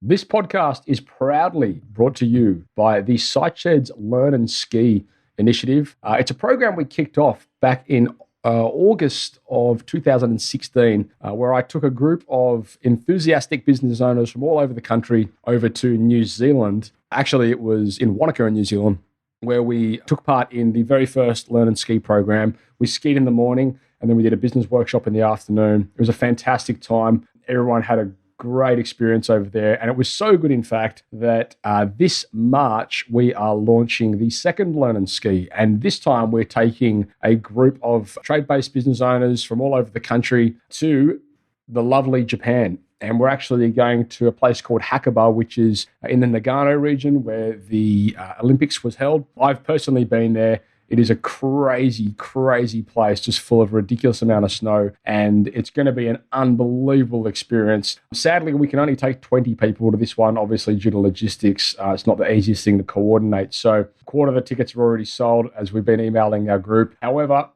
This podcast is proudly brought to you by the SiteShed's Learn and Ski initiative. It's a program we kicked off back in August of 2016, where I took a group of enthusiastic business owners from all over the country over to New Zealand. Actually, it was in Wanaka in New Zealand, where we took part in the very first Learn and Ski program. We skied in the morning, and then we did a business workshop in the afternoon. It was a fantastic time. Everyone had a great experience over there. And it was so good, in fact, that this March, we are launching the second Learn and Ski. And this time we're taking a group of trade-based business owners from all over the country to the lovely Japan. And we're actually going to a place called Hakuba, which is in the Nagano region where the Olympics was held. I've personally been there. It is a crazy, crazy place, just full of a ridiculous amount of snow, and it's going to be an unbelievable experience. Sadly, we can only take 20 people to this one, obviously due to logistics. It's not the easiest thing to coordinate. So a quarter of the tickets are already sold as we've been emailing our group. However,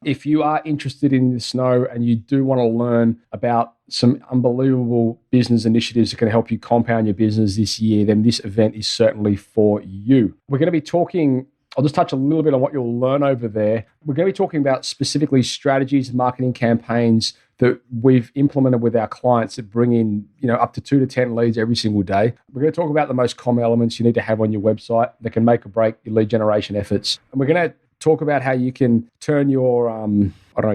if you are interested in the snow and you do want to learn about some unbelievable business initiatives that can help you compound your business this year, then this event is certainly for you. We're going to be talking, I'll just touch a little bit on what you'll learn over there. We're going to be talking about specifically strategies and marketing campaigns that we've implemented with our clients that bring in, up to 2 to 10 leads every single day. We're going to talk about the most common elements you need to have on your website that can make or break your lead generation efforts. And we're going to talk about how you can turn your,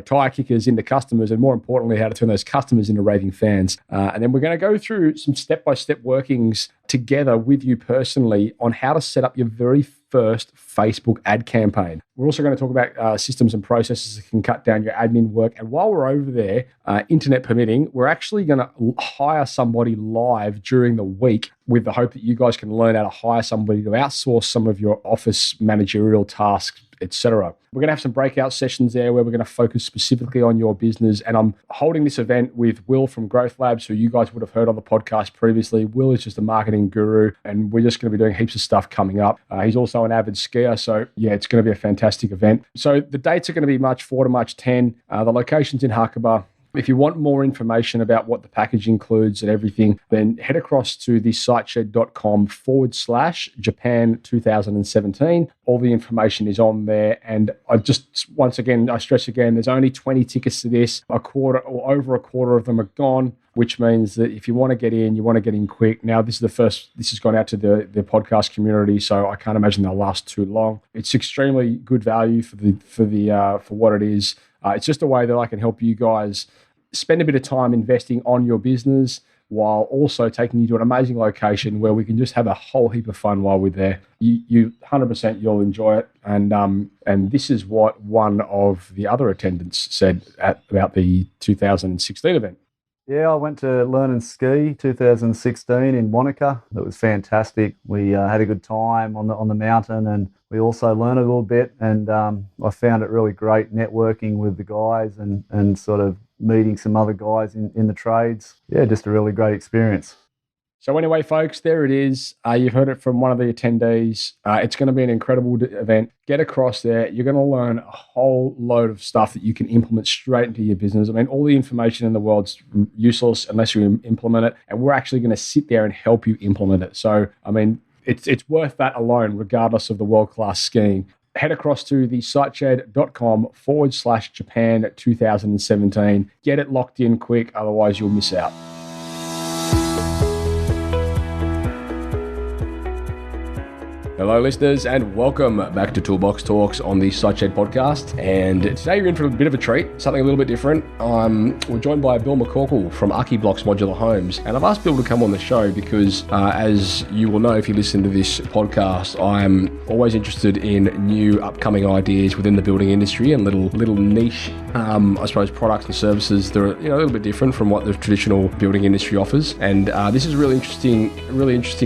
tire kickers into customers, and more importantly, how to turn those customers into raving fans. And then we're going to go through some step-by-step workings together with you personally on how to set up your very first Facebook ad campaign. We're also going to talk about systems and processes that can cut down your admin work. And while we're over there, internet permitting, we're actually going to hire somebody live during the week with the hope that you guys can learn how to hire somebody to outsource some of your office managerial tasks, etc. We're going to have some breakout sessions there where we're going to focus specifically on your business. And I'm holding this event with Will from Growth Labs, who you guys would have heard on the podcast previously. Will is just a marketing guru, and we're just going to be doing heaps of stuff coming up. He's also an avid skier. So yeah, it's going to be a fantastic event. So the dates are going to be March 4 to March 10. The location's in Hakuba. If you want more information about what the package includes and everything, then head across to the siteshed.com/Japan 2017. All the information is on there. And I stress again, there's only 20 tickets to this. Over a quarter of them are gone, which means that if you want to get in, you want to get in quick. Now, this has gone out to the podcast community, so I can't imagine they'll last too long. It's extremely good value for what it is. It's just a way that I can help you guys spend a bit of time investing on your business while also taking you to an amazing location where we can just have a whole heap of fun while we're there. You 100% you'll enjoy it. And this is what one of the other attendants said about the 2016 event. Yeah, I went to Learn and Ski 2016 in Wanaka. It was fantastic. We had a good time on the mountain, and we also learned a little bit. And I found it really great networking with the guys and sort of meeting some other guys in the trades. Yeah, just a really great experience. So anyway, folks, there it is. You've heard it from one of the attendees. It's going to be an incredible event. Get across there. You're going to learn a whole load of stuff that you can implement straight into your business. I mean, all the information in the world's useless unless you implement it. And we're actually going to sit there and help you implement it. So, I mean, it's worth that alone, regardless of the world-class skiing. Head across to the siteshed.com/Japan 2017. Get it locked in quick, otherwise you'll miss out. Hello, listeners, and welcome back to Toolbox Talks on the SiteShed podcast. And today you're in for a bit of a treat, something a little bit different. We're joined by Bill McCorkell from ArchiBlox Modular Homes. And I've asked Bill to come on the show because, as you will know if you listen to this podcast, I'm always interested in new upcoming ideas within the building industry and little niche, I suppose, products and services that are a little bit different from what the traditional building industry offers. And this is a really interesting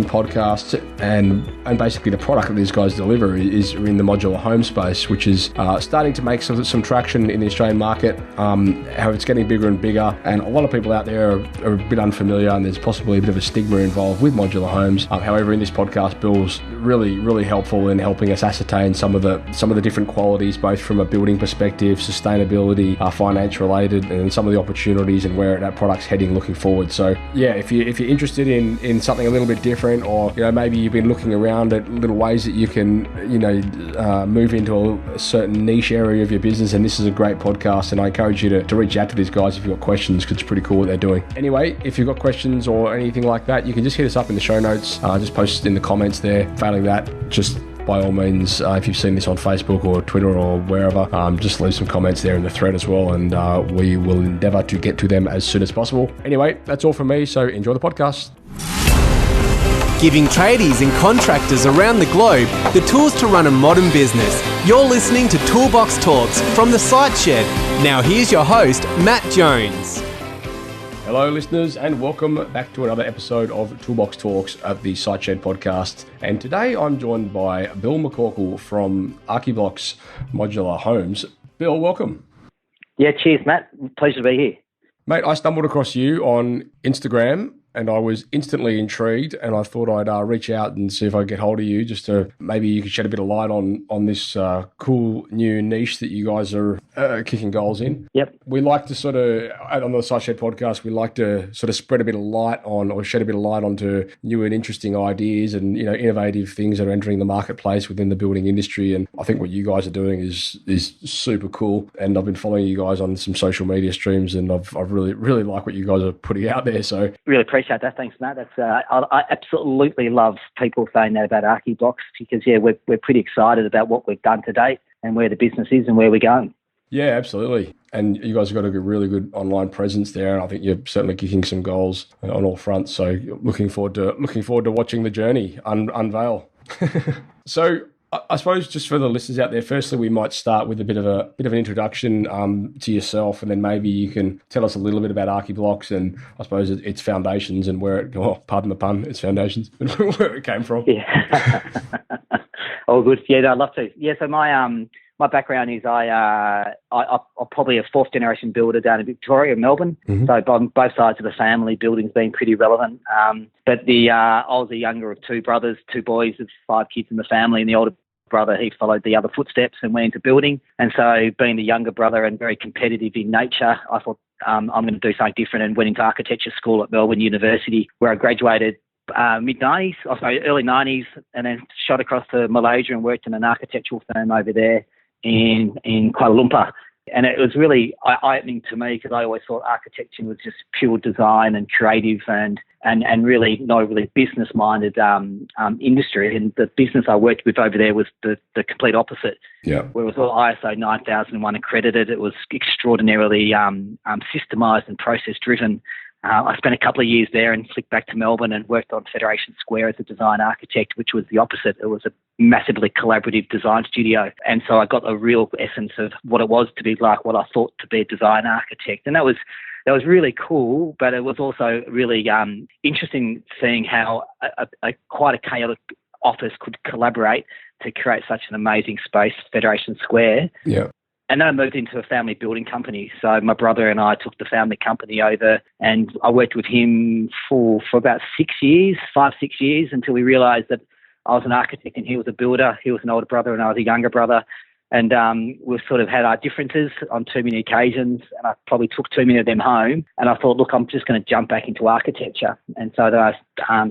podcast, and basically the product that these guys deliver is in the modular home space, which is starting to make some traction in the Australian market. How it's getting bigger and bigger, and a lot of people out there are a bit unfamiliar, and there's possibly a bit of a stigma involved with modular homes. However, in this podcast, Bill's really helpful in helping us ascertain some of the different qualities, both from a building perspective, sustainability, finance related, and some of the opportunities and where that product's heading looking forward. So yeah, if you're interested in something a little bit different, or maybe you've been looking around at little ways that you can move into a certain niche area of your business, and this is a great podcast, and I encourage you to reach out to these guys if you've got questions, because it's pretty cool what they're doing. Anyway, if you've got questions or anything like that, you can just hit us up in the show notes, just post in the comments there. Failing that, just by all means, if you've seen this on Facebook or Twitter or wherever, just leave some comments there in the thread as well, and we will endeavour to get to them as soon as possible. Anyway, that's all from me, so enjoy the podcast. Giving tradies and contractors around the globe the tools to run a modern business. You're listening to Toolbox Talks from the Site Shed. Now here's your host, Matt Jones. Hello listeners, and welcome back to another episode of Toolbox Talks at the Site Shed podcast. And today I'm joined by Bill McCorkell from ArchiBlox Modular Homes. Bill, welcome. Yeah, cheers, Matt. Pleasure to be here. Mate, I stumbled across you on Instagram, and I was instantly intrigued, and I thought I'd reach out and see if I could get hold of you, just to maybe you could shed a bit of light on this cool new niche that you guys are kicking goals in. Yep. We like to sort of, on the Site Shed podcast, we like to sort of spread a bit of light on, or shed a bit of light onto new and interesting ideas and, innovative things that are entering the marketplace within the building industry. And I think what you guys are doing is super cool. And I've been following you guys on some social media streams, and I've really like what you guys are putting out there. So really appreciate that. Thanks, Matt. That's I absolutely love people saying that about ArchiBlox, because we're pretty excited about what we've done to date and where the business is and where we're going. Yeah, absolutely. And you guys have got a really good online presence there, and I think you're certainly kicking some goals on all fronts. So looking forward to watching the journey unveil. So I suppose just for the listeners out there, firstly, we might start with a bit of an introduction to yourself, and then maybe you can tell us a little bit about ArchiBlox and I suppose its foundations and where it, pardon the pun, its foundations and where it came from. Yeah. Oh, good. Yeah, no, I'd love to. Yeah, so my background is I'm probably a fourth generation builder down in Victoria, Melbourne. Mm-hmm. So on both sides of the family, building's been pretty relevant. But I was the younger of two brothers, two boys of 5 kids in the family, and the older brother, he followed the other footsteps and went into building. And so being the younger brother and very competitive in nature, I thought I'm going to do something different, and went into architecture school at Melbourne University, where I graduated mid-90s, early 90s, and then shot across to Malaysia and worked in an architectural firm over there in Kuala Lumpur. And it was really eye-opening to me, because I always thought architecture was just pure design and creative and really not really business-minded industry. And the business I worked with over there was the complete opposite. Yeah. Where it was all ISO 9001 accredited. It was extraordinarily systemised and process-driven. I spent a couple of years there and flicked back to Melbourne and worked on Federation Square as a design architect, which was the opposite. It was a massively collaborative design studio. And so I got a real essence of what it was to be like what I thought to be a design architect. And that was really cool, but it was also really interesting seeing how quite a chaotic office could collaborate to create such an amazing space, Federation Square. Yeah. And then I moved into a family building company. So my brother and I took the family company over, and I worked with him for about 6 years, 5-6 years, until we realised that I was an architect and he was a builder. He was an older brother and I was a younger brother. And we've sort of had our differences on too many occasions, and I probably took too many of them home. And I thought, look, I'm just going to jump back into architecture. And so then I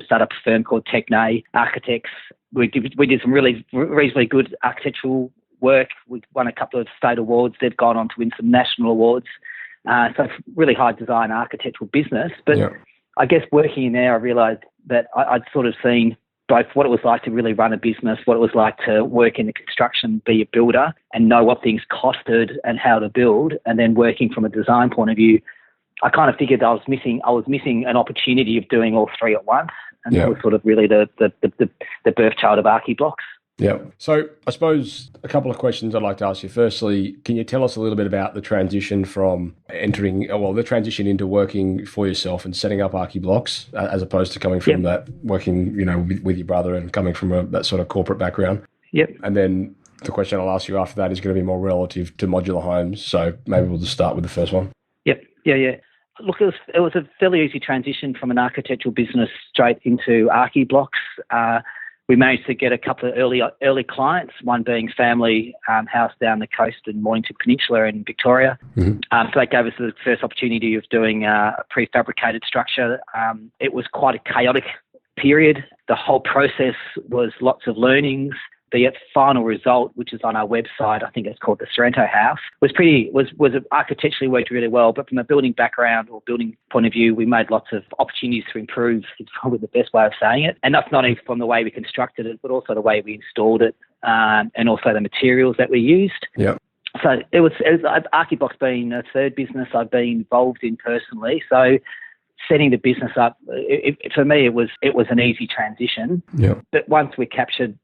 started up a firm called Techne Architects. We did some really reasonably good architectural work. We won a couple of state awards. They've gone on to win some national awards. So it's really high design architectural business. But yeah. I guess working in there, I realised that I'd sort of seen both what it was like to really run a business, what it was like to work in the construction, be a builder, and know what things costed and how to build. And then working from a design point of view, I kind of figured I was missing an opportunity of doing all three at once. And that was sort of really the birth child of ArchiBlox. Yeah. So I suppose a couple of questions I'd like to ask you. Firstly, can you tell us a little bit about the transition from the transition into working for yourself and setting up ArchiBlox, as opposed to coming from that working, with your brother and coming from that sort of corporate background? Yep. And then the question I'll ask you after that is going to be more relative to modular homes. So maybe we'll just start with the first one. Yep. Yeah. Look, it was a fairly easy transition from an architectural business straight into ArchiBlox. We managed to get a couple of early clients, one being family house down the coast in Mornington Peninsula in Victoria. Mm-hmm. So that gave us the first opportunity of doing a prefabricated structure. It was quite a chaotic period. The whole process was lots of learnings. The final result, which is on our website, I think it's called the Sorrento House, was architecturally worked really well, but from a building background or building point of view, we made lots of opportunities to improve. It's probably the best way of saying it. And that's not only from the way we constructed it, but also the way we installed it, and also the materials that we used. Yeah. So it was ArchiBlox being a third business I've been involved in personally. So setting the business up, for me, it was an easy transition. Yeah. But once we captured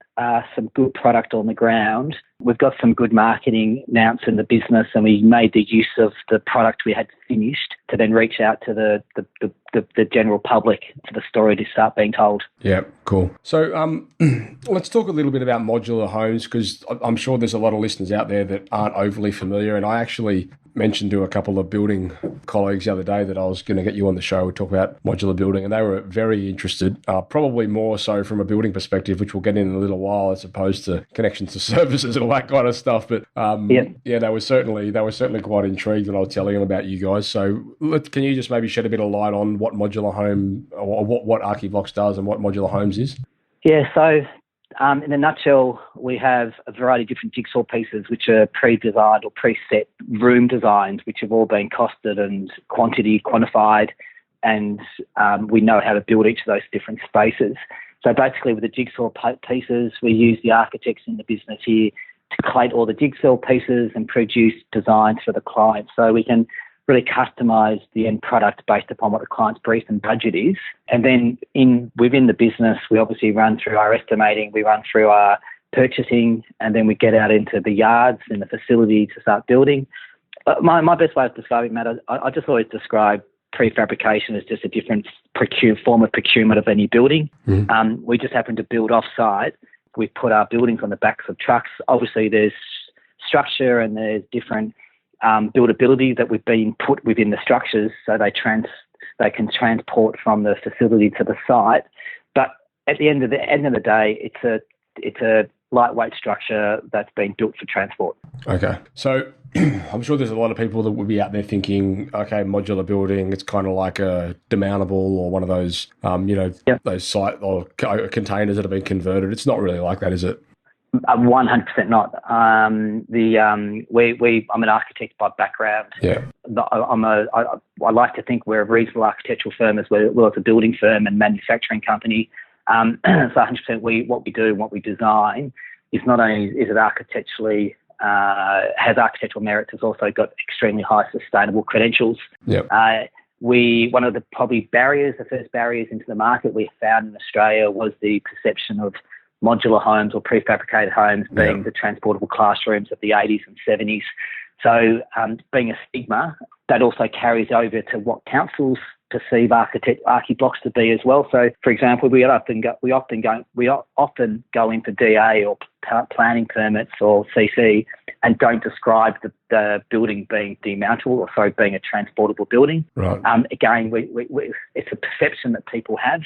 some good product on the ground, we've got some good marketing now in the business, and we made the use of the product we had finished to then reach out to the general public for the story to start being told. Yeah, cool. So let's talk a little bit about modular homes, because I'm sure there's a lot of listeners out there that aren't overly familiar. And I actually mentioned to a couple of building colleagues the other day that I was going to get you on the show to talk about modular building, and they were very interested, probably more so from a building perspective, which we'll get in a little while, as opposed to connections to services and all that kind of stuff. But they were certainly quite intrigued when I was telling them about you guys. So can you just maybe shed a bit of light on what modular home, or what ArchiBlox does and what modular homes is? Yeah, so in a nutshell, we have a variety of different jigsaw pieces which are pre-designed or preset room designs, which have all been costed and quantified, and we know how to build each of those different spaces. So basically with the jigsaw pieces, we use the architects in the business here to collate all the jigsaw pieces and produce designs for the client. So we can really customise the end product based upon what the client's brief and budget is. And then within the business, we obviously run through our estimating, we run through our purchasing, and then we get out into the yards and the facility to start building. My best way of describing that, I just always describe prefabrication as just a different form of procurement of any building. Mm-hmm. We just happen to build off-site. We put our buildings on the backs of trucks. Obviously, there's structure and there's different buildability that we've been put within the structures, so they can transport from the facility to the site. But at the end of the day, it's a lightweight structure that's been built for transport. Okay, so I'm sure there's a lot of people that would be out there thinking, okay, modular building, it's kind of like a demountable or one of those, those site or containers that have been converted. It's not really like that, is it? 100% not. I'm an architect by background. Yeah. I like to think we're a reasonable architectural firm as well as a building firm and manufacturing company. So 100% what we do and what we design is not only is it architecturally has architectural merits, it's also got extremely high sustainable credentials. Yep. One of the probably the first barriers into the market we found in Australia was the perception of modular homes or prefabricated homes being the transportable classrooms of the 80s and 70s. So being a stigma, that also carries over to what councils perceive ArchiBlox to be as well. So, for example, we often go in for DA or planning permits or CC and don't describe the building being demountable, or being a transportable building. Right. Again, it's a perception that people have.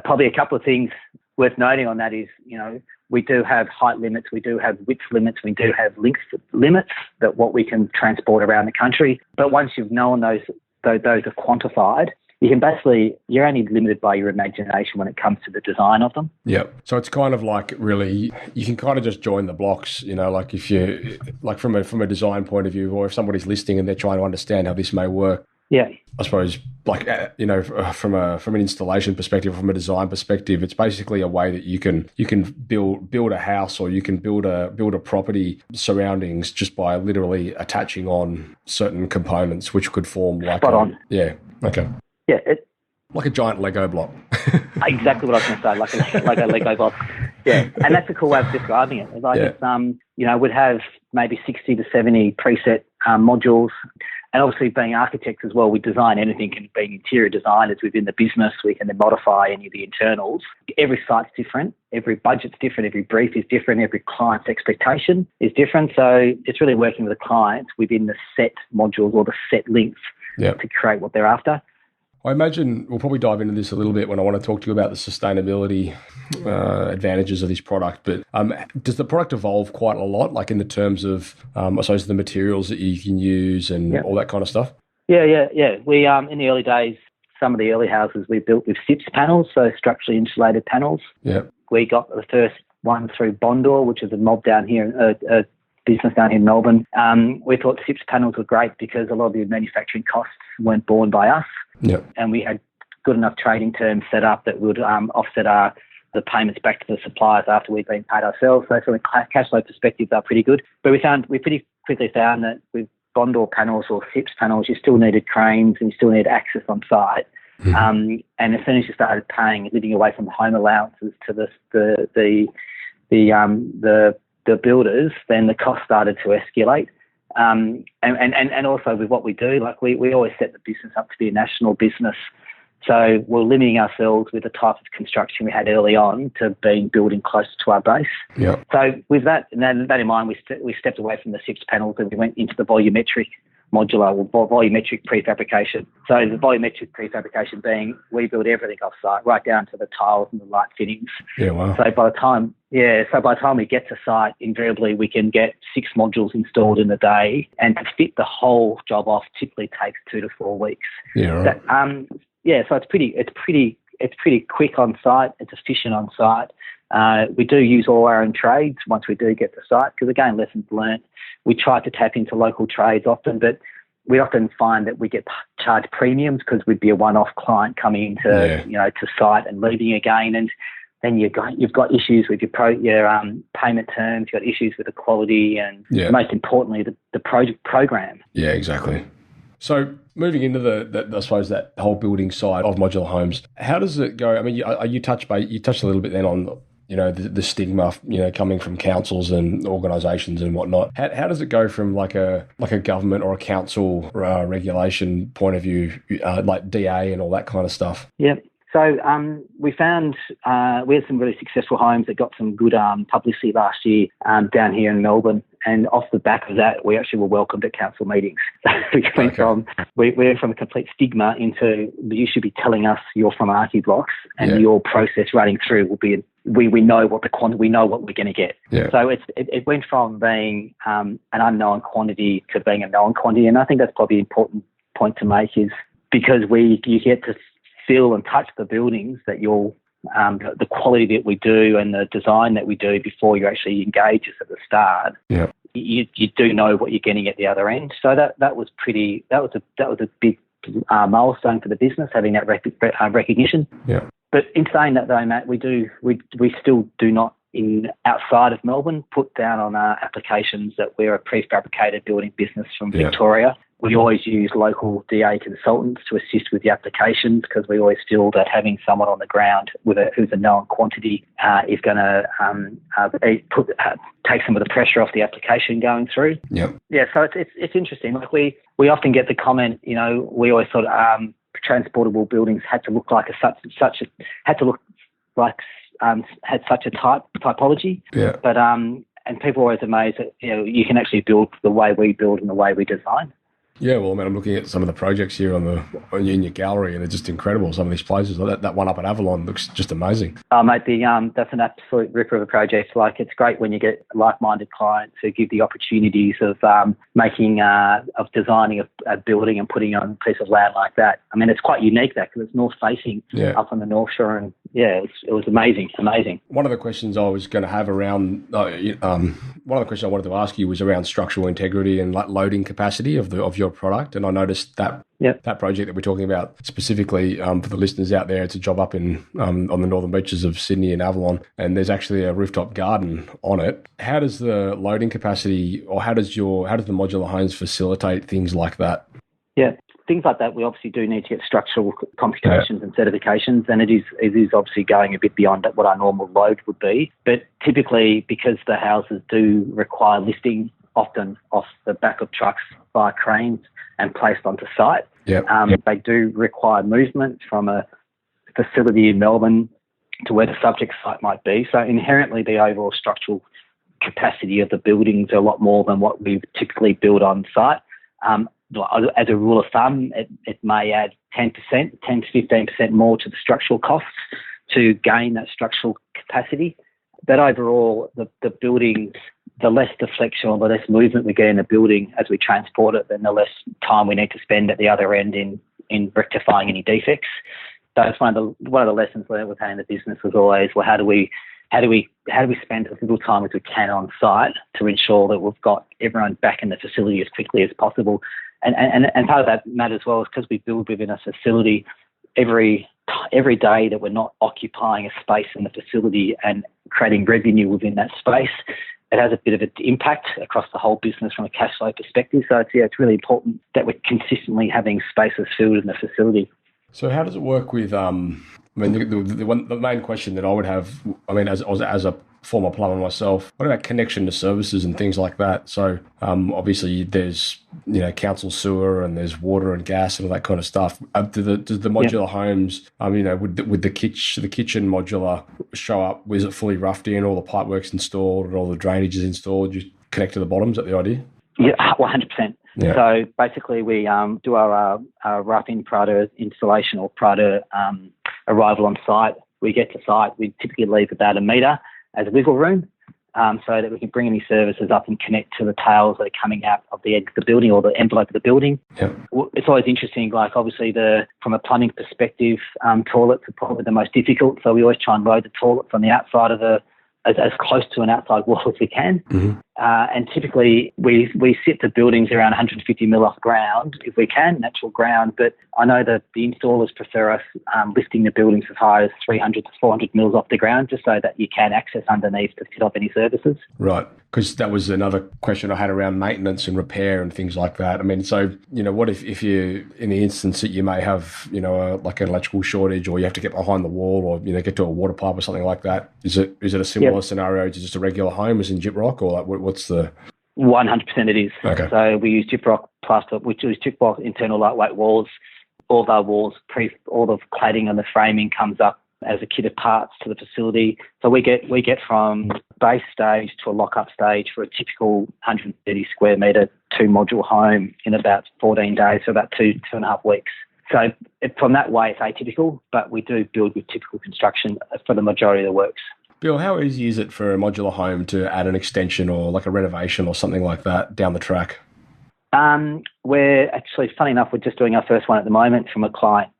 Probably a couple of things worth noting on that is, we do have height limits, we do have width limits, we do have length limits that what we can transport around the country. But once you've known those are quantified, you're only limited by your imagination when it comes to the design of them. Yeah. So it's kind of like, really, you can kind of just join the blocks, like if you, like from a design point of view, or if somebody's listening and they're trying to understand how this may work. Yeah. I suppose, from an installation perspective, from a design perspective, it's basically a way that you can build a house, or you can build a property surroundings just by literally attaching on certain components, which could form like Spot on. Yeah. Okay. Yeah. Like a giant Lego block. Exactly what I was going to say, like a Lego block. Yeah, and that's a cool way of describing it. Like it's, we'd have maybe 60 to 70 preset modules. And obviously being architects as well, we design anything, and being interior designers within the business, we can then modify any of the internals. Every site's different, every budget's different, every brief is different, every client's expectation is different. So it's really working with the clients within the set modules or the set length to create what they're after. I imagine we'll probably dive into this a little bit when I want to talk to you about the sustainability advantages of this product. But does the product evolve quite a lot, like in the terms of, I suppose, the materials that you can use and all that kind of stuff? Yeah. We in the early days, some of the early houses we built with SIPS panels, so structurally insulated panels. Yeah. We got the first one through Bondor, which is a mob down here, a business down here in Melbourne. We thought SIPS panels were great because a lot of the manufacturing costs weren't borne by us. Yep. And we had good enough trading terms set up that would offset the payments back to the suppliers after we'd been paid ourselves. So from a cash flow perspective, they're pretty good. But we pretty quickly found that with Bondor panels or SIPS panels, you still needed cranes and you still needed access on site. Mm-hmm. And as soon as you started paying, living away from the home allowances to the builders, then the cost started to escalate. And also with what we do, like we always set the business up to be a national business. So we're limiting ourselves with the type of construction we had early on to building closer to our base. Yeah. So with that in mind, we stepped away from the SIPS panels and we went into the volumetric modular or volumetric prefabrication. So the volumetric prefabrication being we build everything off site, right down to the tiles and the light fittings. Yeah, wow. So by the time we get to site, invariably we can get 6 modules installed in a day, and to fit the whole job off typically takes 2 to 4 weeks. Yeah, right. So it's pretty quick on site. It's efficient on site. We do use all our own trades once we do get to site, because again, lessons learned. We try to tap into local trades often, but we often find that we get charged premiums because we'd be a one-off client coming into to site and leaving again, and then you've got issues with your payment terms. You've got issues with the quality, and most importantly, the project program. Yeah, exactly. So moving into I suppose that whole building side of modular homes, how does it go? I mean, you touched a little bit then on the stigma coming from councils and organisations and whatnot. How does it go from like a government or a council regulation point of view, like DA and all that kind of stuff? Yep. So we found we had some really successful homes that got some good publicity last year down here in Melbourne. And off the back of that, we actually were welcomed at council meetings. we went from a complete stigma into you should be telling us you're from ArchiBlox and your process running through will be we know what we know what we're going to get. Yeah. So it went from being an unknown quantity to being a known quantity, and I think that's probably an important point to make is because you get to feel and touch the buildings that you'll the quality that we do and the design that we do before you actually engage us at the start. Yeah. You do know what you're getting at the other end. So that was a big milestone for the business, having that recognition. Yeah. But in saying that though, Matt, we still do not outside of Melbourne put down on our applications that we're a prefabricated building business from Victoria. We always use local DA consultants to assist with the applications because we always feel that having someone on the ground who's a known quantity is going to take some of the pressure off the application going through. Yep. Yeah. So it's interesting. Like we often get the comment, we always thought transportable buildings had to look like had such a typology. Yeah. But and people are always amazed that you can actually build the way we build and the way we design. Yeah, well, man, I'm looking at some of the projects here in your gallery, and they're just incredible. Some of these places, that one up at Avalon looks just amazing. Oh, mate, that's an absolute ripper of a project. Like, it's great when you get like-minded clients who give the opportunities of designing a building and putting on a piece of land like that. I mean, it's quite unique that because it's north-facing up on the North Shore, and it was amazing. One of the questions I was going to have around one of the questions I wanted to ask you was around structural integrity and loading capacity of your product, and I noticed that that project that we're talking about specifically for the listeners out there, it's a job up in on the northern beaches of Sydney and Avalon, and there's actually a rooftop garden on it. How does the loading capacity, or how does the modular homes facilitate things like that? Yeah. things like that, we obviously do need to get structural computations and certifications, and it is obviously going a bit beyond what our normal load would be. But typically, because the houses do require lifting often off the back of trucks by cranes and placed onto site, they do require movement from a facility in Melbourne to where the subject site might be. So inherently, the overall structural capacity of the buildings are a lot more than what we typically build on site. As a rule of thumb, it may add 10% to 15% more to the structural costs to gain that structural capacity. But overall, the buildings, the less deflection or the less movement we get in the building as we transport it, then the less time we need to spend at the other end in rectifying any defects. So it's one of the lessons learned with having the business was always, well, how do we spend as little time as we can on site to ensure that we've got everyone back in the facility as quickly as possible? And part of that, Matt, as well, is because we build within a facility, every day that we're not occupying a space in the facility and creating revenue within that space, it has a bit of an impact across the whole business from a cash flow perspective. So it's really important that we're consistently having spaces filled in the facility. So how does it work with, I mean, the main question that I would have, I mean, as a former plumber myself, what about connection to services and things like that? So obviously there's, council sewer and there's water and gas and all that kind of stuff. Does the modular homes, would the kitchen modular show up? Was it fully roughed in, all the pipework's installed and all the drainage is installed? You connect to the bottoms, is that the idea? Yeah, 100%. Yeah. So basically we do our rough-in prior to installation or prior to arrival on site. We get to site, we typically leave about 1 metre as a wiggle room so that we can bring any services up and connect to the tails that are coming out of the edge of the building or the envelope of the building. Yeah. It's always interesting, like obviously from a plumbing perspective, toilets are probably the most difficult. So we always try and load the toilet from the outside of as close to an outside wall as we can. Mm-hmm. And typically we sit the buildings around 150 mil off ground if we can, natural ground. But I know that the installers prefer us lifting the buildings as high as 300 to 400 mils off the ground just so that you can access underneath to fit off any services. Right. Because that was another question I had around maintenance and repair and things like that. I mean, so, what if you, in the instance that you may have, like an electrical shortage or you have to get behind the wall or, get to a water pipe or something like that? Is it a similar scenario to just a regular home as in gyprock or like what's the... 100% it is. Okay. So we use gyprock plaster, which is gyprock internal lightweight walls. All of our walls, all the cladding and the framing comes up as a kit of parts to the facility. So we get from base stage to a lock-up stage for a typical 130 square metre 2-module home in about 14 days, so about 2.5 weeks. So from that way, it's atypical, but we do build with typical construction for the majority of the works. Bill, how easy is it for a modular home to add an extension or like a renovation or something like that down the track? We're actually, funny enough, we're just doing our first one at the moment from a client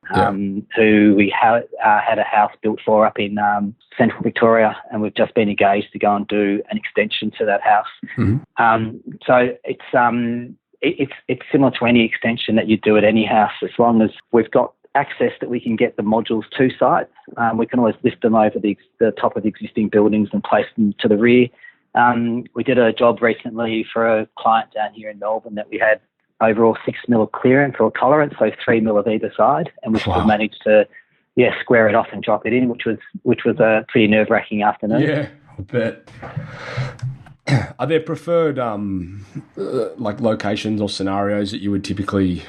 who we had a house built for up in central Victoria, and we've just been engaged to go and do an extension to that house. Mm-hmm. So it's similar to any extension that you do at any house, as long as we've got access that we can get the modules to site. We can always lift them over the top of the existing buildings and place them to the rear. We did a job recently for a client down here in Melbourne that we had overall 6 mil clearance or tolerance, so 3 mil of either side, and we still managed to square it off and drop it in, which was a pretty nerve-wracking afternoon. Yeah, I bet. Are there preferred like locations or scenarios that you would typically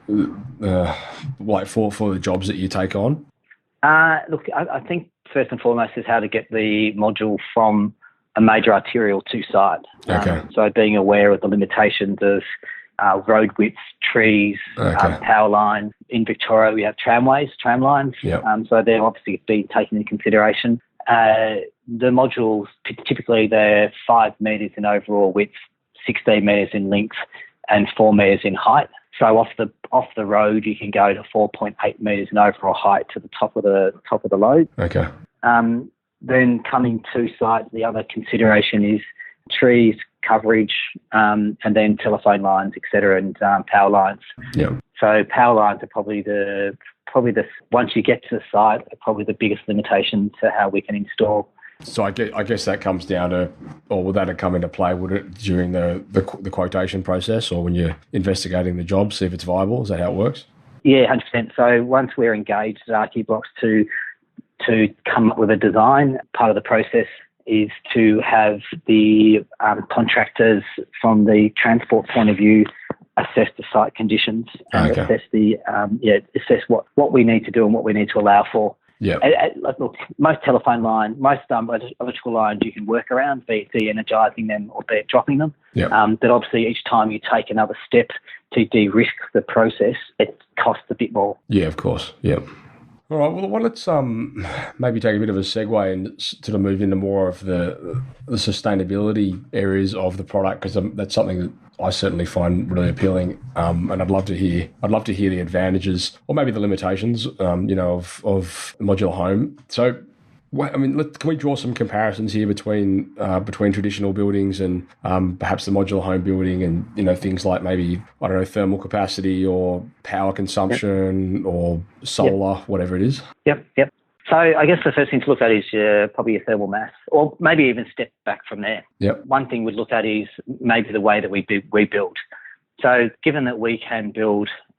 like for the jobs that you take on? Look, I think first and foremost is how to get the module from a major arterial to site. Okay. So being aware of the limitations of road widths, trees, power lines. In Victoria, we have tram lines. Yep. So they're obviously being taken into consideration. The modules, typically they're 5 metres in overall width, 16 metres in length, and 4 metres in height. So off the road, you can go to 4.8 metres in overall height to the top of the load. Okay. Then coming to site, the other consideration is trees, coverage, and then telephone lines, etc., and power lines. Yeah. So power lines are probably the once you get to the site, are probably the biggest limitation to how we can install So I guess that comes down to, or would that have come into play, would it, during the quotation process or when you're investigating the job, see if it's viable? Is that how it works? Yeah, 100%. So once we're engaged at ArchiBlox to come up with a design, part of the process is to have the contractors from the transport point of view assess the site conditions and assess what we need to do and what we need to allow for. Yeah. Look, most telephone lines, most electrical lines you can work around, be it de-energising them or be it dropping them. Yeah. But obviously each time you take another step to de-risk the process, it costs a bit more. Yeah, of course. Yeah. All right. Well, let's maybe take a bit of a segue and sort of move into more of the sustainability areas of the product, because that's something that I certainly find really appealing, and I'd love to hear the advantages or maybe the limitations, of modular home. So, I mean, can we draw some comparisons here between traditional buildings and perhaps the modular home building, and things like maybe, I don't know, thermal capacity or power consumption or solar, whatever it is? Yep. So I guess the first thing to look at is probably your thermal mass, or maybe even step back from there. Yep. One thing we'd look at is maybe the way that we build. So given that we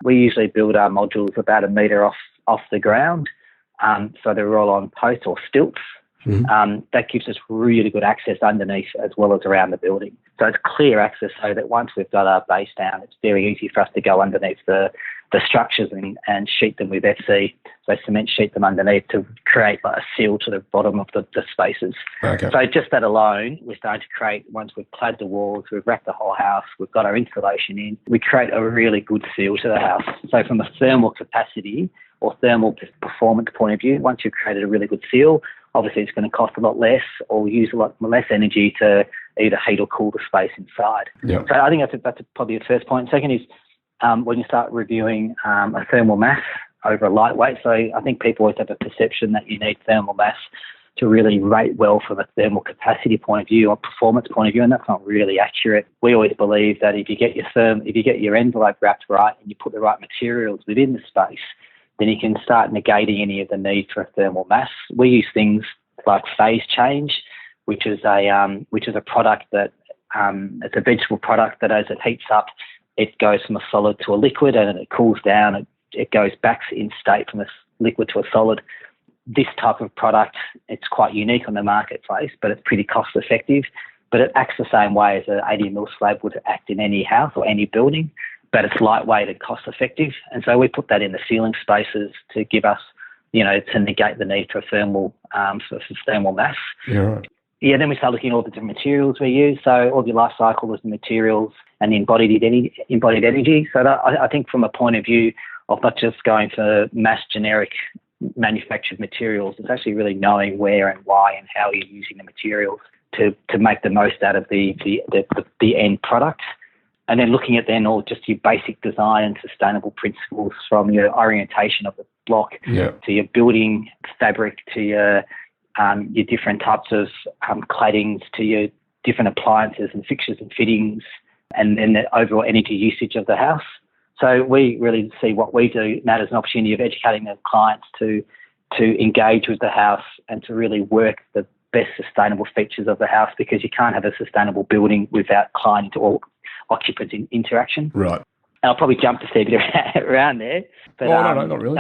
usually build our modules about 1 metre off the ground, so they're all on posts or stilts. Mm-hmm. That gives us really good access underneath as well as around the building. So it's clear access, so that once we've got our base down, it's very easy for us to go underneath the structures and sheet them with FC, so cement sheet them underneath to create a seal to the bottom of the spaces. Okay. So just that alone, we're starting to create, once we've clad the walls, we've wrapped the whole house, we've got our insulation in, we create a really good seal to the house. So from a thermal capacity or thermal performance point of view, once you've created a really good seal, obviously it's going to cost a lot less or use a lot less energy to either heat or cool the space inside. Yep. So I think that's probably the first point. Second is when you start reviewing a thermal mass over a lightweight. So I think people always have a perception that you need thermal mass to really rate well from a thermal capacity point of view or performance point of view, and that's not really accurate. We always believe that if you get your envelope wrapped right and you put the right materials within the space, then you can start negating any of the need for a thermal mass. We use things like phase change, which is a product that it's a vegetable product that as it heats up, it goes from a solid to a liquid, and it cools down, it goes back in state from a liquid to a solid. This type of product, it's quite unique on the marketplace, but it's pretty cost effective. But it acts the same way as an 80 mil slab would act in any house or any building, but it's lightweight and cost effective. And so we put that in the ceiling spaces to give us, to negate the need for thermal mass. Yeah, right. Yeah, then we start looking at all the different materials we use. So all your life cycle is the materials and the embodied energy. So that, I think from a point of view of not just going for mass generic manufactured materials, it's actually really knowing where and why and how you're using the materials to make the most out of the end product. And then looking at then all just your basic design and sustainable principles, from your orientation of the block to your building fabric to your different types of claddings to your different appliances and fixtures and fittings, and then the overall energy usage of the house. So we really see what we do, Matt, as an opportunity of educating the clients to engage with the house and to really work the best sustainable features of the house, because you can't have a sustainable building without client to occupant interaction. Right. And I'll probably jump a fair bit around there. But, no, not really.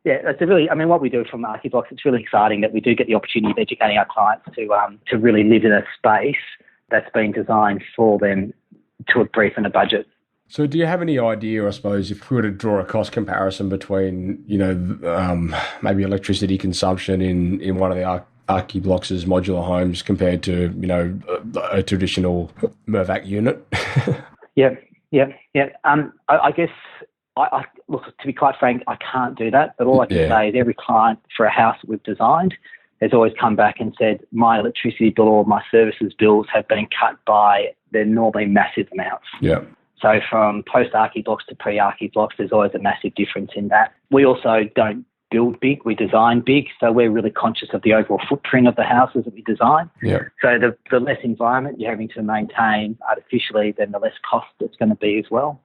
It's a really, what we do from ArchiBlox, it's really exciting that we do get the opportunity of educating our clients to really live in a space that's been designed for them to a brief and a budget. So do you have any idea, I suppose, if we were to draw a cost comparison between, maybe electricity consumption in one of the ArchiBlox's modular homes compared to, a traditional Mervac unit? Yeah. I guess, look, to be quite frank, I can't do that. But all I can say is every client for a house that we've designed has always come back and said, my electricity bill or my services bills have been cut by, they're normally massive amounts. Yeah. So from post-ArchiBlox to pre-ArchiBlox, there's always a massive difference in that. We also don't build big, we design big. So we're really conscious of the overall footprint of the houses that we design. Yeah. So the less environment you're having to maintain artificially, then the less cost it's going to be as well.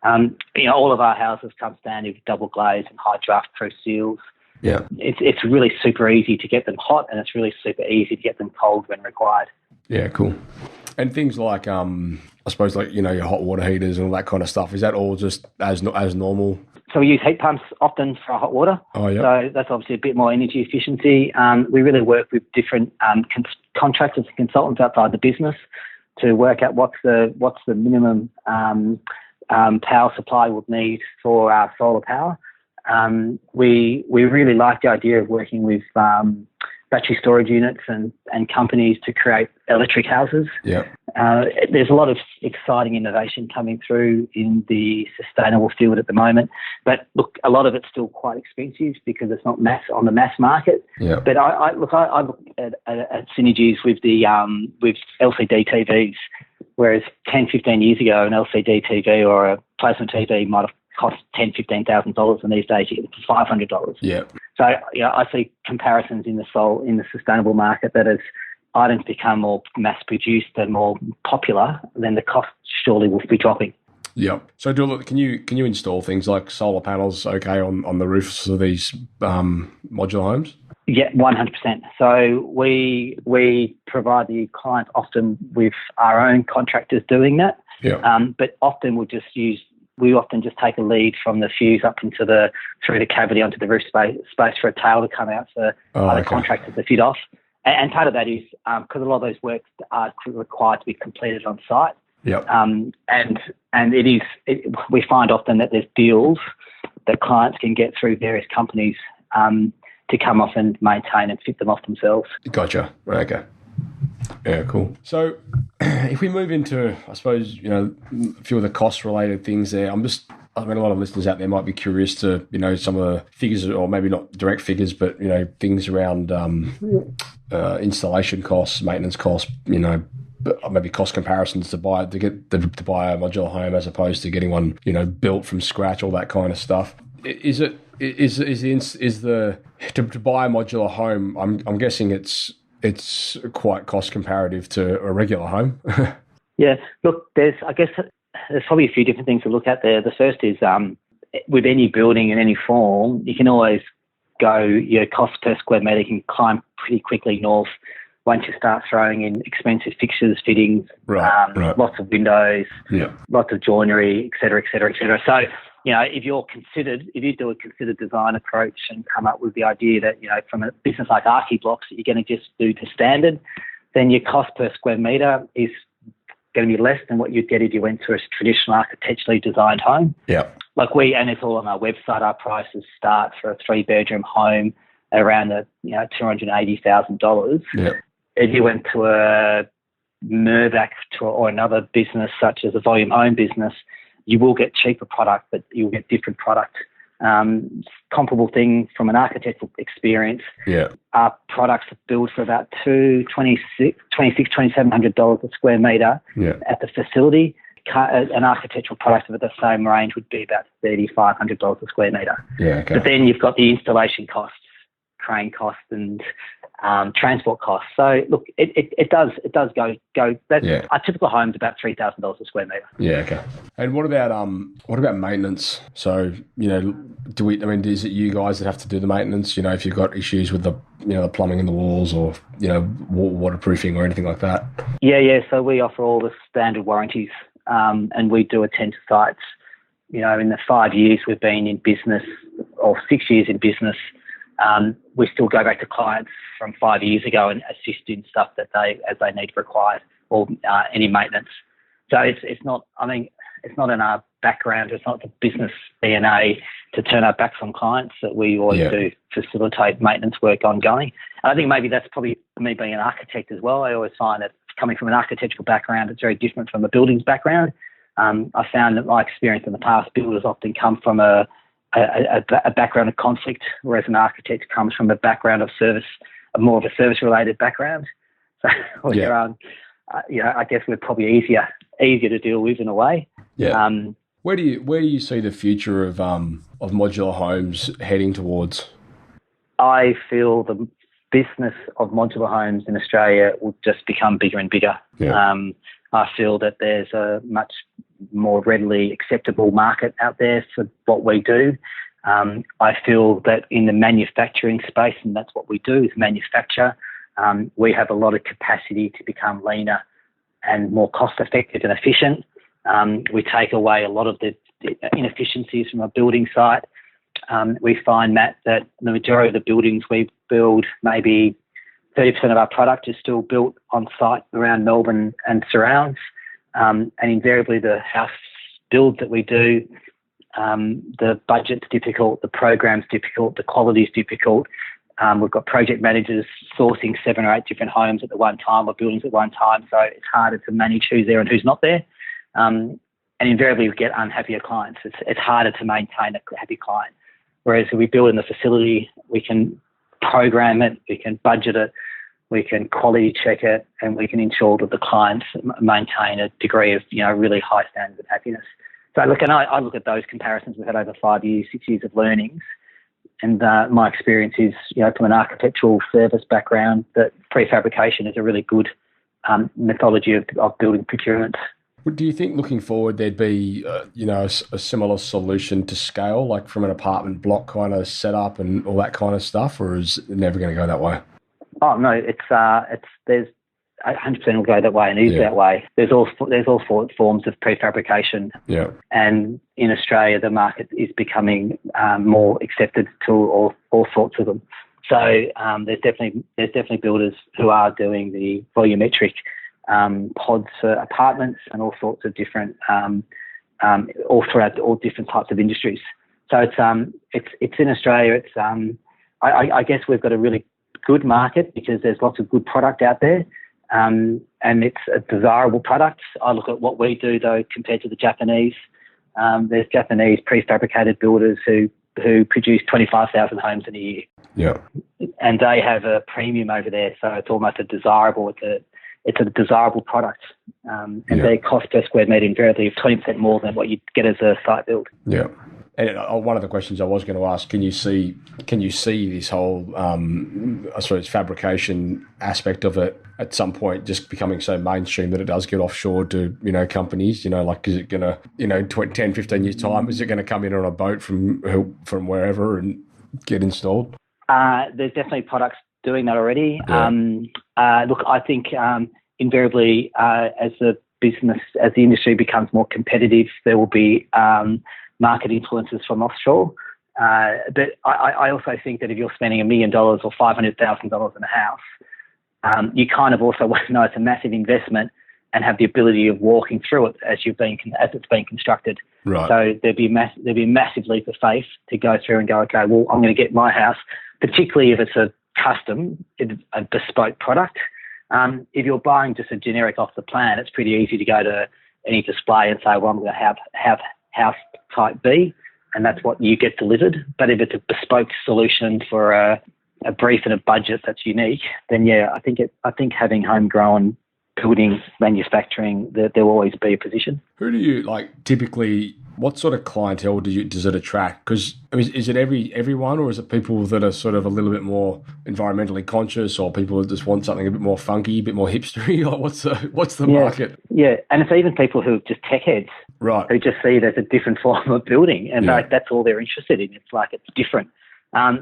All of our houses come standard with double glazed and high draft proof seals. Yeah. It's really super easy to get them hot, and it's really super easy to get them cold when required. Yeah, cool. And things like, I suppose, like, your hot water heaters and all that kind of stuff, is that all just as normal? So we use heat pumps often for hot water. Oh, yeah. So that's obviously a bit more energy efficiency. We really work with different contractors and consultants outside the business to work out what's the minimum power supply we'll need for our solar power. We really like the idea of working with battery storage units and companies to create electric houses. Yeah. There's a lot of exciting innovation coming through in the sustainable field at the moment. But look, a lot of it's still quite expensive because it's not on the mass market. Yeah. But I look at synergies with with LCD TVs, whereas 10, 15 years ago, an LCD TV or a plasma TV might have cost $10,000, $15,000, and these days you get it for $500. Yeah. So I see comparisons in the sustainable market that as items become more mass produced and more popular, then the cost surely will be dropping. Yeah. So can you install things like solar panels on the roofs of these modular homes? Yeah, 100%. So we provide the client often with our own contractors doing that. Yeah. But often we often just take a lead from the fuse up through the cavity onto the roof space for a tail to come out for other contractors to fit off. And part of that is because a lot of those works are required to be completed on site. Yep. And we find often that there's deals that clients can get through various companies to come off and maintain and fit them off themselves. Gotcha. Okay. Yeah, cool. So if we move into, I suppose, a few of the cost-related things there, a lot of listeners out there might be curious to, some of the figures, or maybe not direct figures, but, things around installation costs, maintenance costs, maybe cost comparisons to buy a modular home as opposed to getting one, built from scratch, all that kind of stuff. Is to buy a modular home? I'm guessing it's quite cost comparative to a regular home. Yeah, look, there's probably a few different things to look at there. The first is with any building in any form, you can always go, your cost per square metre can climb pretty quickly north once you start throwing in expensive fixtures, fittings, right. Lots of windows, yeah, lots of joinery, et cetera, et cetera, et cetera. So, if you do a considered design approach and come up with the idea that, from a business like ArchiBlox, that you're going to just do the standard, then your cost per square metre is going to be less than what you'd get if you went to a traditional architecturally designed home. Yeah. And it's all on our website. Our prices start for a 3-bedroom home at around the $280,000. Yeah. If you went to a Mirvac or another business such as a volume home business, you will get cheaper product, but you'll get different product. Comparable thing from an architectural experience. Yeah. Our products are built for about $2,700 a square metre at the facility. An architectural product of the same range would be about $3,500 a square metre. Yeah, okay. But then you've got the installation costs, crane costs, and transport costs. So look, it does go. That's our typical home's about $3,000 a square metre. Yeah, okay. And what about maintenance? So is it you guys that have to do the maintenance? If you've got issues with the the plumbing in the walls or waterproofing or anything like that. Yeah. So we offer all the standard warranties, and we do attend to sites. In the 5 years we've been in business, or 6 years in business. We still go back to clients from 5 years ago and assist in stuff that they need required, or any maintenance. So it's not in our background. It's not the business DNA to turn our backs on clients. That we always do facilitate maintenance work ongoing. And I think maybe that's probably me being an architect as well. I always find that coming from an architectural background, it's very different from a buildings background. I found that my experience in the past, builders often come from a background of conflict, whereas an architect comes from a background of service, more of a service-related background. So, I guess we're probably easier to deal with in a way. Yeah. Where do you see the future of modular homes heading towards? I feel the business of modular homes in Australia will just become bigger and bigger. Yeah. I feel that there's a much more readily acceptable market out there for what we do. I feel that in the manufacturing space, and that's what we do, is manufacture, we have a lot of capacity to become leaner and more cost-effective and efficient. We take away a lot of the inefficiencies from a building site. We find, Matt, that the majority of the buildings we build, maybe 30% of our product is still built on site around Melbourne and surrounds. And invariably the house build that we do, the budget's difficult, the program's difficult, the quality's difficult. We've got project managers sourcing 7 or 8 different homes at the one time or buildings at one time, so it's harder to manage who's there and who's not there. And invariably we get unhappier clients. It's harder to maintain a happy client. Whereas if we build in the facility, we can program it, we can budget it, we can quality check it, and we can ensure that the clients maintain a degree of, really high standards of happiness. So look, and I look at those comparisons. We've had over 5 years, 6 years of learnings. And my experience is, from an architectural service background, that prefabrication is a really good methodology of building procurement. Do you think looking forward there'd be, a similar solution to scale, like from an apartment block kind of setup and all that kind of stuff, or is it never going to go that way? Oh no, there's 100% will go that way and is that way. There's all forms of prefabrication. Yeah. And in Australia, the market is becoming more accepted to all sorts of them. So there's definitely builders who are doing the volumetric pods for apartments and all sorts of different, all throughout all different types of industries. So it's in Australia. I guess we've got a really good market because there's lots of good product out there, and it's a desirable product. I look at what we do though compared to the Japanese. There's Japanese prefabricated builders who produce 25,000 homes in a year. Yeah, and they have a premium over there, so it's almost a desirable. It's a desirable product, and their cost per square metre invariably is 20% more than what you'd get as a site build. Yeah. And one of the questions I was going to ask, can you see this whole, fabrication aspect of it at some point just becoming so mainstream that it does get offshore to, companies, like, is it going to, 10, 15 years time, is it going to come in on a boat from wherever and get installed? There's definitely products doing that already. Yeah. Look, I think invariably as the industry becomes more competitive, there will be market influences from offshore. But I also think that if you're spending $1 million or $500,000 in a house, you kind of also want to know it's a massive investment and have the ability of walking through it as it's being constructed. Right. So there'd be a massive leap of faith to go through and go, okay, well, I'm going to get my house, particularly if it's a custom, a bespoke product. If you're buying just a generic off the plan, it's pretty easy to go to any display and say, well, I'm going to have house type B, and that's what you get delivered. But if it's a bespoke solution for a brief and a budget that's unique, then I think having homegrown building manufacturing, there will always be a position. Who do you typically? What sort of clientele does it attract? Because is it everyone, or is it people that are sort of a little bit more environmentally conscious, or people that just want something a bit more funky, a bit more hipstery? What's the market? Yeah, and it's even people who are just tech heads, right? Who just see it as a different form of building, and that's all they're interested in. It's different.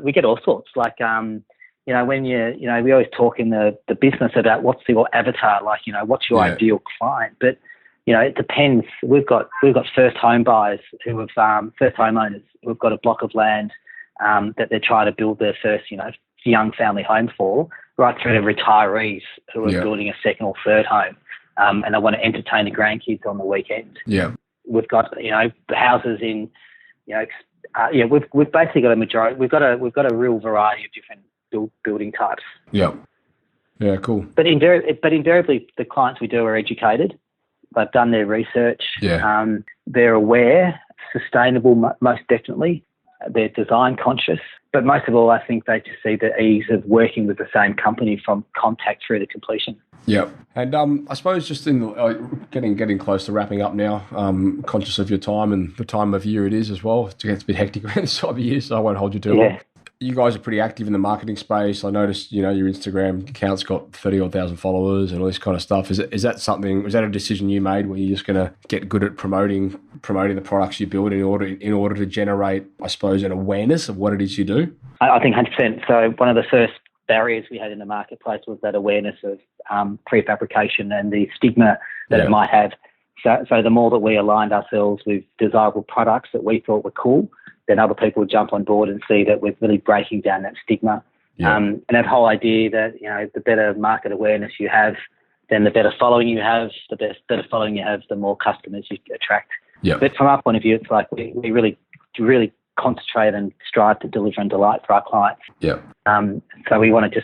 We get all sorts. When we always talk in the business about what's your avatar, what's your ideal client, but it depends. We've got first home buyers who have first homeowners who've got a block of land that they're trying to build their first young family home for, right through to retirees who are building a second or third home, and they want to entertain the grandkids on the weekend. Yeah, we've got houses in we've basically got a majority. We've got a real variety of different building types. Yeah. Yeah, cool. But invariably, the clients we do are educated. They've done their research. Yeah. They're aware, sustainable, most definitely. They're design conscious. But most of all, I think they just see the ease of working with the same company from contact through to completion. Yeah. And I suppose just in getting close to wrapping up now, conscious of your time and the time of year it is as well. It gets a bit hectic around this time of year, so I won't hold you too long. you guys are pretty active in the marketing space. I noticed, your Instagram account's got 30,000 followers and all this kind of stuff. Was that a decision you made where you're just going to get good at promoting the products you build in order to generate, I suppose, an awareness of what it is you do? I think 100%. So one of the first barriers we had in the marketplace was that awareness of prefabrication and the stigma that it might have. So the more that we aligned ourselves with desirable products that we thought were cool, then other people would jump on board and see that we're really breaking down that stigma. Yeah. And that whole idea that, the better market awareness you have, then the better following you have, better following you have, the more customers you attract. Yeah. But from our point of view, it's like we really concentrate and strive to deliver and delight for our clients. Yeah. So we want to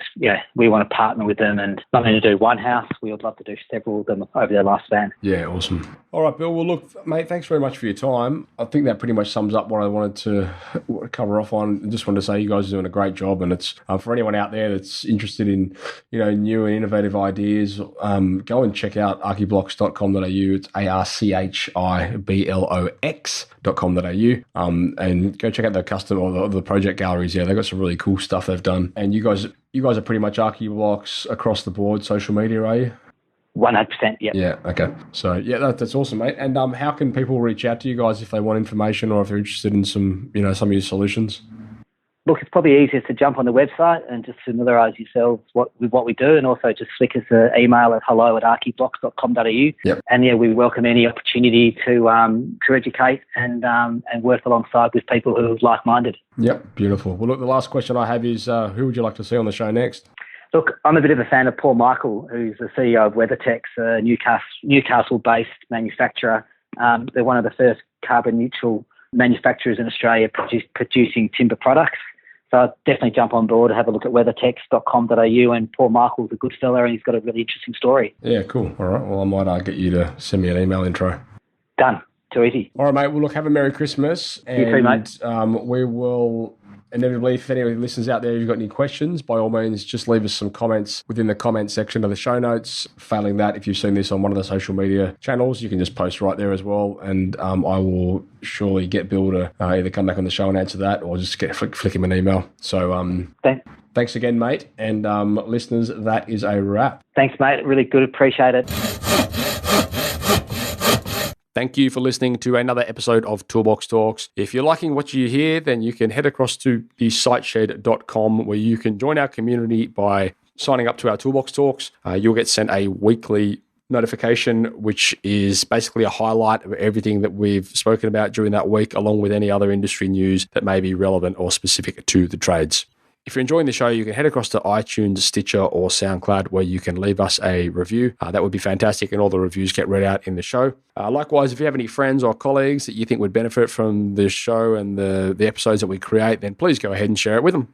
partner with them and not only do one house, we would love to do several of them over their lifespan. Yeah, awesome. All right, Bill. Well, look, mate, thanks very much for your time. I think that pretty much sums up what I wanted to cover off on. I just wanted to say you guys are doing a great job, and it's for anyone out there that's interested in, new and innovative ideas, go and check out archiblox.com.au. It's archiblox.com.au, and go check out the custom or the project galleries. Yeah, they've got some really cool stuff they've done. And you guys are pretty much ArchiBlox across the board, social media, are you? 100%, yeah. Yeah, okay. So, yeah, that's awesome, mate. And how can people reach out to you guys if they want information or if they're interested in some of your solutions? Look, it's probably easiest to jump on the website and just familiarise yourselves with what we do, and also just flick us an email at hello@archiblox.com.au. Yep. And, we welcome any opportunity to educate and work alongside with people who are like-minded. Yep, beautiful. Well, look, the last question I have is who would you like to see on the show next? Look, I'm a bit of a fan of Paul Michael, who's the CEO of WeatherTech, a Newcastle-based manufacturer. They're one of the first carbon-neutral manufacturers in Australia producing timber products. So I'd definitely jump on board and have a look at weathertech.com.au, and Paul Michael's a good fella and he's got a really interesting story. Yeah, cool. All right. Well, I might get you to send me an email intro. Done. Too easy. All right, mate. Well, look, have a Merry Christmas. And, you too, mate. We will inevitably, if any of the listeners out there, if you've got any questions, by all means, just leave us some comments within the comment section of the show notes. Failing that, if you've seen this on one of the social media channels, you can just post right there as well. And I will surely get Bill to either come back on the show and answer that, or just flick him an email. So thanks again, mate. And listeners, that is a wrap. Thanks, mate. Really good. Appreciate it. Thank you for listening to another episode of Toolbox Talks. If you're liking what you hear, then you can head across to the siteshed.com, where you can join our community by signing up to our Toolbox Talks. You'll get sent a weekly notification, which is basically a highlight of everything that we've spoken about during that week, along with any other industry news that may be relevant or specific to the trades. If you're enjoying the show, you can head across to iTunes, Stitcher, or SoundCloud, where you can leave us a review. That would be fantastic, and all the reviews get read out in the show. Likewise, if you have any friends or colleagues that you think would benefit from this show and the episodes that we create, then please go ahead and share it with them.